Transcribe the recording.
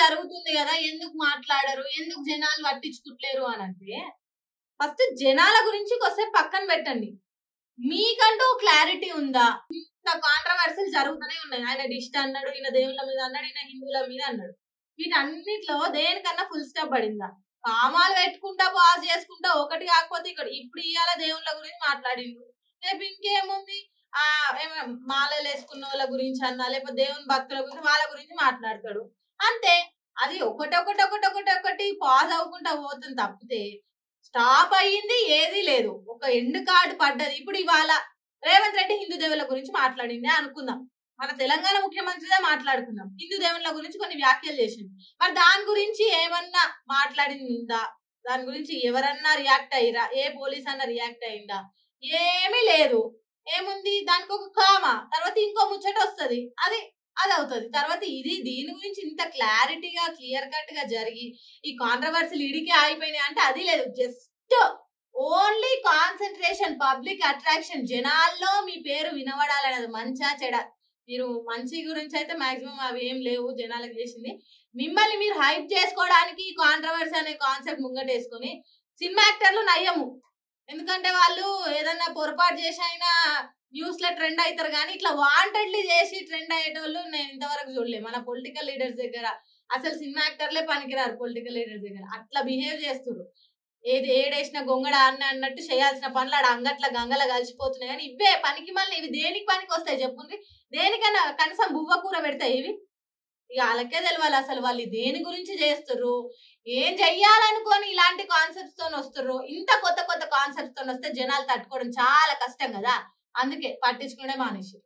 జరుగుతుంది కదా, ఎందుకు మాట్లాడరు, ఎందుకు జనాలు పట్టించుకుంటలేరు అని అంటే, ఫస్ట్ జనాల గురించి కొద్దిసేపు పక్కన పెట్టండి. మీకంటూ క్లారిటీ ఉందా? ఇంత కాంట్రవర్సీలు జరుగుతూనే ఉన్నాయి. ఆయన డిస్ట్ అన్నాడు, ఈయన దేవుళ్ళ మీద అన్నాడు, ఈయన హిందువుల మీద అన్నాడు. వీటన్నిటిలో దేనికన్నా ఫుల్ స్టాప్ పడిందా? కామాలు పెట్టుకుంటా పాజ్ చేసుకుంటా ఒకటి కాకపోతే ఇక్కడ ఇప్పుడు ఇవాళ దేవుళ్ళ గురించి మాట్లాడిండు, రేపు ఇంకేముంది మాలలు వేసుకున్న వాళ్ళ గురించి అన్నా, లేకపోతే దేవుని భక్తుల గురించి వాళ్ళ గురించి మాట్లాడతాడు అంతే. అది ఒకటి పాజ్ అవ్వకుండా పోతుంది తప్పితే స్టాప్ అయ్యింది ఏది లేదు. ఒక ఎండ్ కార్డు పడ్డది. ఇప్పుడు ఇవాళ రేవంత్ రెడ్డి హిందూ దేవుళ్ళ గురించి మాట్లాడింది అనుకుందాం, మన తెలంగాణ ముఖ్యమంత్రిదే మాట్లాడుకుందాం. హిందూ దేవుళ్ళ గురించి కొన్ని వ్యాఖ్యలు చేసింది. మరి దాని గురించి ఏమన్నా మాట్లాడింది ఉందా? దాని గురించి ఎవరన్నా రియాక్ట్ అయ్యిరా? ఏ పోలీస్ అన్నా రియాక్ట్ అయిందా? ఏమీ లేదు. ఏముంది దానికి ఒక కామా, తర్వాత ఇంకో ముచ్చట వస్తుంది, అది అవుతుంది. తర్వాత దీని గురించి ఇంత క్లారిటీగా క్లియర్ కట్ గా జరిగి ఈ కాంట్రవర్సీలు ఇడికే ఆగిపోయినాయి అంటే అది లేదు. Just only concentration, public attraction, జనాల్లో మీ పేరు వినబడాలనేది. మంచా చెడ, మీరు మంచి గురించి అయితే మాక్సిమం అవి ఏం లేవు జనాలకు చేసింది. మిమ్మల్ని మీరు హైప్ చేసుకోవడానికి కాంట్రవర్సీ అనే కాన్సెప్ట్ ముంగటేసుకొని సినిమా యాక్టర్లు నయ్యము, ఎందుకంటే వాళ్ళు ఏదన్నా పొరపాటు చేసి అయినా న్యూస్ లో ట్రెండ్ అవుతారు. కానీ ఇట్లా వాంటెడ్లీ చేసి ట్రెండ్ అయ్యేటోళ్ళు నేను ఇంతవరకు చూడలే. మన పొలిటికల్ లీడర్స్ దగ్గర అసలు సినిమా యాక్టర్లే పనికిరారు. పొలిటికల్ లీడర్స్ దగ్గర అట్లా బిహేవ్ చేస్తున్నారు. ఏది ఏడేసిన గొంగడ అన్నట్టు చేయాల్సిన పనులు ఆడ అంగట్ల గంగల కలిసిపోతున్నాయి. కానీ ఇవే పనికి మళ్ళీ ఇవి దేనికి పనికి వస్తాయి చెప్పుండ్రి? దేనికైనా కనీసం బువ్వ కూర పెడతాయి ఇవి? ఇక వాళ్ళకే తెలియాలి అసలు వాళ్ళు దేని గురించి చేస్తుర్రు, ఏం చెయ్యాలనుకొని ఇలాంటి కాన్సెప్ట్స్ తో వస్తుర్రు. ఇంత కొత్త కొత్త కాన్సెప్ట్స్ తో వస్తే జనాలు తట్టుకోవడం చాలా కష్టం కదా, అందుకే పట్టించుకునే మానేసి.